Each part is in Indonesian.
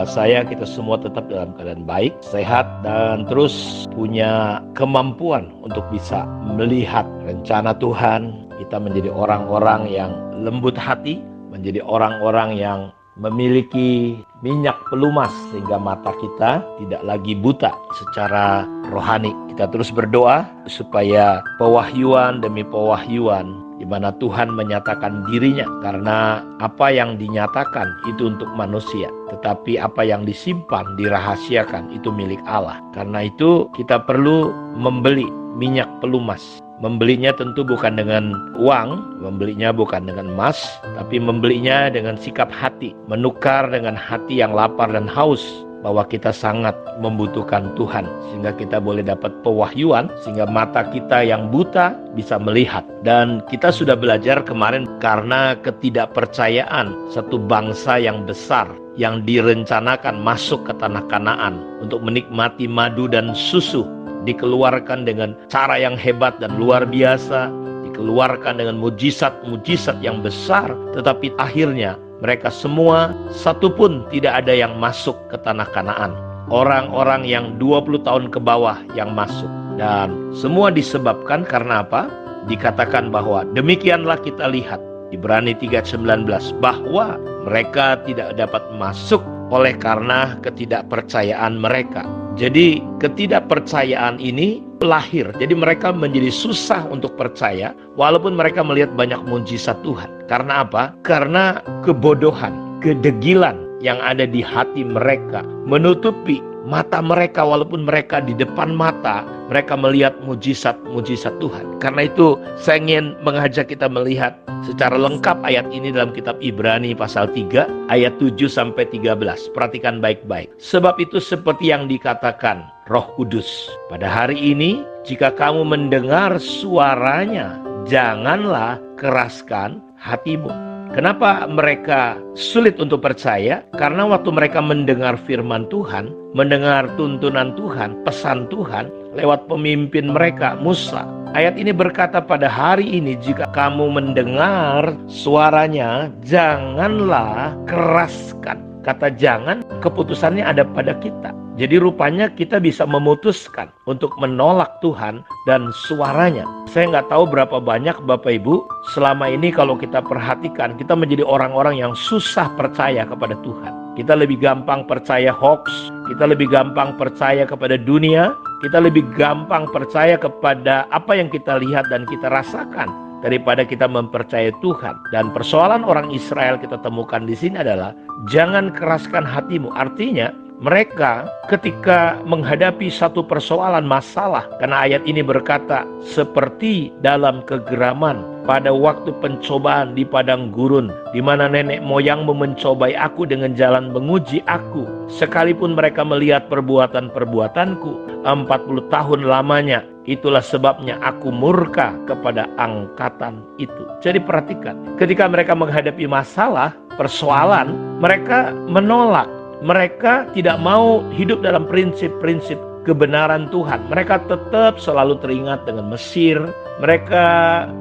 doa saya kita semua tetap dalam keadaan baik, sehat, dan terus punya kemampuan untuk bisa melihat rencana Tuhan. Kita menjadi orang-orang yang lembut hati, menjadi orang-orang yang memiliki minyak pelumas sehingga mata kita tidak lagi buta secara rohani. Kita terus berdoa supaya pewahyuan demi pewahyuan di mana Tuhan menyatakan dirinya, karena apa yang dinyatakan itu untuk manusia, tetapi apa yang disimpan, dirahasiakan itu milik Allah. Karena itu kita perlu membeli minyak pelumas. Membelinya tentu bukan dengan uang, membelinya bukan dengan emas, tapi membelinya dengan sikap hati, menukar dengan hati yang lapar dan haus bahwa kita sangat membutuhkan Tuhan, sehingga kita boleh dapat pewahyuan, sehingga mata kita yang buta bisa melihat. Dan kita sudah belajar kemarin karena ketidakpercayaan satu bangsa yang besar yang direncanakan masuk ke tanah Kanaan untuk menikmati madu dan susu, dikeluarkan dengan cara yang hebat dan luar biasa, dikeluarkan dengan mujizat-mujizat yang besar, tetapi akhirnya mereka semua satupun tidak ada yang masuk ke tanah Kanaan. Orang-orang yang 20 tahun ke bawah yang masuk. Dan semua disebabkan karena apa? Dikatakan bahwa demikianlah kita lihat Ibrani 3:19 bahwa mereka tidak dapat masuk oleh karena ketidakpercayaan mereka. Jadi ketidakpercayaan ini lahir. Jadi mereka menjadi susah untuk percaya walaupun mereka melihat banyak mujizat Tuhan. Karena apa? Karena kebodohan, kedegilan yang ada di hati mereka menutupi mata mereka, walaupun mereka di depan mata mereka melihat mujizat-mujizat Tuhan. Karena itu saya ingin mengajak kita melihat secara lengkap ayat ini dalam kitab Ibrani pasal 3 ayat 7-13. Perhatikan baik-baik. Sebab itu seperti yang dikatakan Roh Kudus, pada hari ini jika kamu mendengar suaranya, janganlah keraskan hatimu. Kenapa mereka sulit untuk percaya? Karena waktu mereka mendengar firman Tuhan, mendengar tuntunan Tuhan, pesan Tuhan lewat pemimpin mereka, Musa. Ayat ini berkata pada hari ini jika kamu mendengar suaranya, janganlah keraskan. Kata jangan, keputusannya ada pada kita. Jadi rupanya kita bisa memutuskan untuk menolak Tuhan dan suaranya. Saya nggak tahu berapa banyak Bapak Ibu selama ini kalau kita perhatikan, kita menjadi orang-orang yang susah percaya kepada Tuhan. Kita lebih gampang percaya hoax, kita lebih gampang percaya kepada dunia, kita lebih gampang percaya kepada apa yang kita lihat dan kita rasakan daripada kita mempercayai Tuhan. Dan persoalan orang Israel kita temukan di sini adalah jangan keraskan hatimu. Artinya mereka ketika menghadapi satu persoalan masalah, karena ayat ini berkata seperti dalam kegeraman pada waktu pencobaan di padang gurun, di mana nenek moyangmu mencobai aku dengan jalan menguji aku, sekalipun mereka melihat perbuatan-perbuatanku 40 tahun lamanya. Itulah sebabnya aku murka kepada angkatan itu. Jadi perhatikan, ketika mereka menghadapi masalah, persoalan, mereka menolak. Mereka tidak mau hidup dalam prinsip-prinsip kebenaran Tuhan. Mereka tetap selalu teringat dengan Mesir. Mereka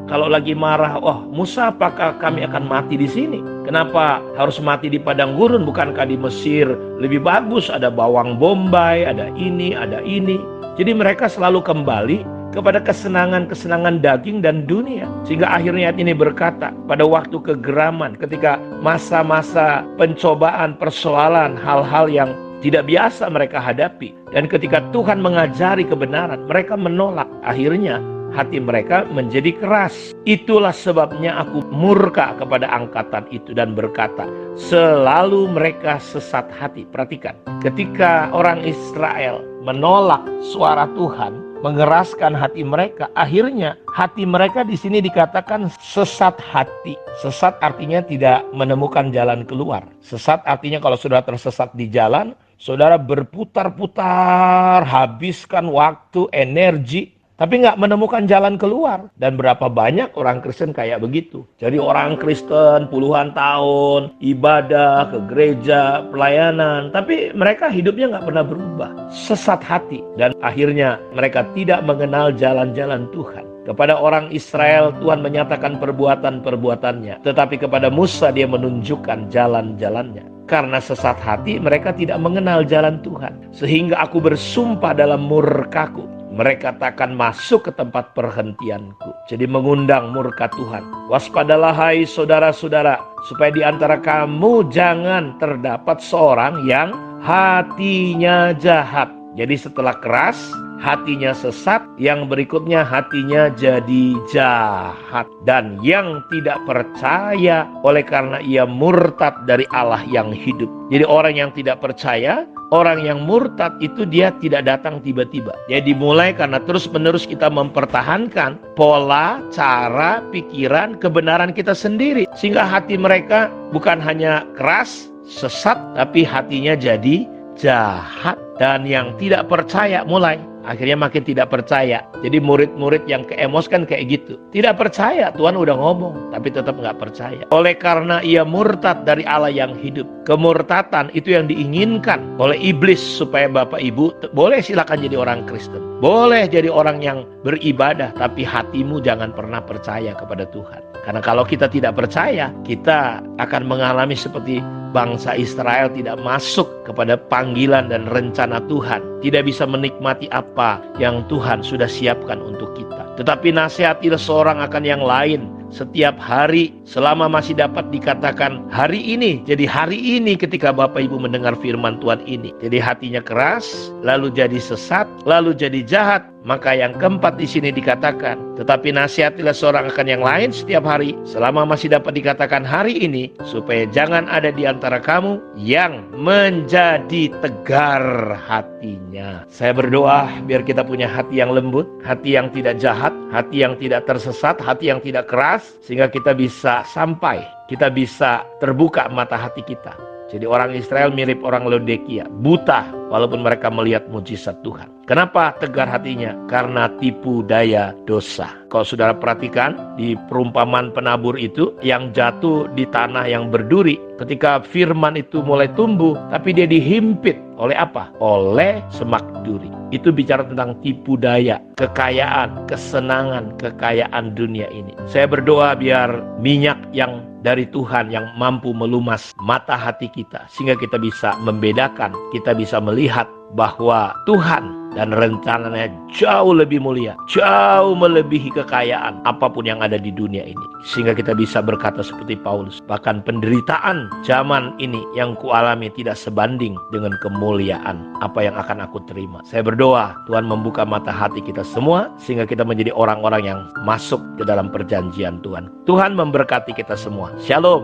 kalau lagi marah, oh Musa, apakah kami akan mati di sini? Kenapa harus mati di padang gurun? Bukankah di Mesir lebih bagus? Ada bawang bombay, ada ini, ada ini. Jadi mereka selalu kembali kepada kesenangan-kesenangan daging dan dunia. Sehingga akhirnya ayat ini berkata, pada waktu kegeraman, ketika masa-masa pencobaan, persoalan, hal-hal yang tidak biasa mereka hadapi. Dan ketika Tuhan mengajari kebenaran, mereka menolak. Akhirnya hati mereka menjadi keras. Itulah sebabnya aku murka kepada angkatan itu dan berkata, selalu mereka sesat hati. Perhatikan, ketika orang Israel menolak suara Tuhan, mengeraskan hati mereka, akhirnya hati mereka di sini dikatakan sesat hati. Sesat artinya tidak menemukan jalan keluar. Sesat artinya kalau sudah tersesat di jalan, saudara berputar-putar, habiskan waktu, energi, tapi nggak menemukan jalan keluar. Dan berapa banyak orang Kristen kayak begitu. Jadi orang Kristen puluhan tahun, ibadah, ke gereja, pelayanan, tapi mereka hidupnya nggak pernah berubah. Sesat hati. Dan akhirnya mereka tidak mengenal jalan-jalan Tuhan. Kepada orang Israel Tuhan menyatakan perbuatan-perbuatannya, tetapi kepada Musa dia menunjukkan jalan-jalannya. Karena sesat hati mereka tidak mengenal jalan Tuhan. Sehingga aku bersumpah dalam murkaku, mereka takkan masuk ke tempat perhentianku. Jadi mengundang murka Tuhan. Waspadalah hai saudara-saudara, supaya di antara kamu jangan terdapat seorang yang hatinya jahat. Jadi setelah keras, hatinya sesat, yang berikutnya hatinya jadi jahat. Dan yang tidak percaya oleh karena ia murtad dari Allah yang hidup. Jadi orang yang tidak percaya, orang yang murtad itu dia tidak datang tiba-tiba. Dia dimulai karena terus-menerus kita mempertahankan pola, cara, pikiran, kebenaran kita sendiri. Sehingga hati mereka bukan hanya keras, sesat, tapi hatinya jadi jahat. Dan yang tidak percaya mulai akhirnya makin tidak percaya. Jadi murid-murid yang keemos kan kayak gitu. Tidak percaya, Tuhan udah ngomong, tapi tetap nggak percaya. Oleh karena ia murtad dari Allah yang hidup. Kemurtatan itu yang diinginkan oleh iblis supaya Bapak Ibu boleh silakan jadi orang Kristen. Boleh jadi orang yang beribadah, tapi hatimu jangan pernah percaya kepada Tuhan. Karena kalau kita tidak percaya, kita akan mengalami seperti bangsa Israel tidak masuk kepada panggilan dan rencana Tuhan. Tidak bisa menikmati apa yang Tuhan sudah siapkan untuk kita. Tetapi nasihatilah seorang akan yang lain setiap hari selama masih dapat dikatakan hari ini. Jadi hari ini ketika Bapak Ibu mendengar firman Tuhan ini. Jadi hatinya keras, lalu jadi sesat, lalu jadi jahat. Maka yang keempat di sini dikatakan, tetapi nasihatilah seorang akan yang lain setiap hari selama masih dapat dikatakan hari ini, supaya jangan ada di antara kamu yang menjadi tegar hatinya. Saya berdoa biar kita punya hati yang lembut, hati yang tidak jahat, hati yang tidak tersesat, hati yang tidak keras, sehingga kita bisa sampai, kita bisa terbuka mata hati kita. Jadi orang Israel mirip orang Laodikia, buta walaupun mereka melihat mujizat Tuhan. Kenapa tegar hatinya? Karena tipu daya dosa. Kalau saudara perhatikan di perumpamaan penabur itu, yang jatuh di tanah yang berduri, ketika firman itu mulai tumbuh, tapi dia dihimpit oleh apa? Oleh semak duri. Itu bicara tentang tipu daya, kekayaan, kesenangan, kekayaan dunia ini. Saya berdoa biar minyak yang dari Tuhan yang mampu melumas mata hati kita, sehingga kita bisa membedakan, kita bisa melihat bahwa Tuhan dan rencananya jauh lebih mulia, jauh melebihi kekayaan apapun yang ada di dunia ini. Sehingga kita bisa berkata seperti Paulus, bahkan penderitaan zaman ini yang kualami tidak sebanding dengan kemuliaan apa yang akan aku terima. Saya berdoa Tuhan membuka mata hati kita semua, sehingga kita menjadi orang-orang yang masuk ke dalam perjanjian Tuhan. Tuhan memberkati kita semua. Shalom.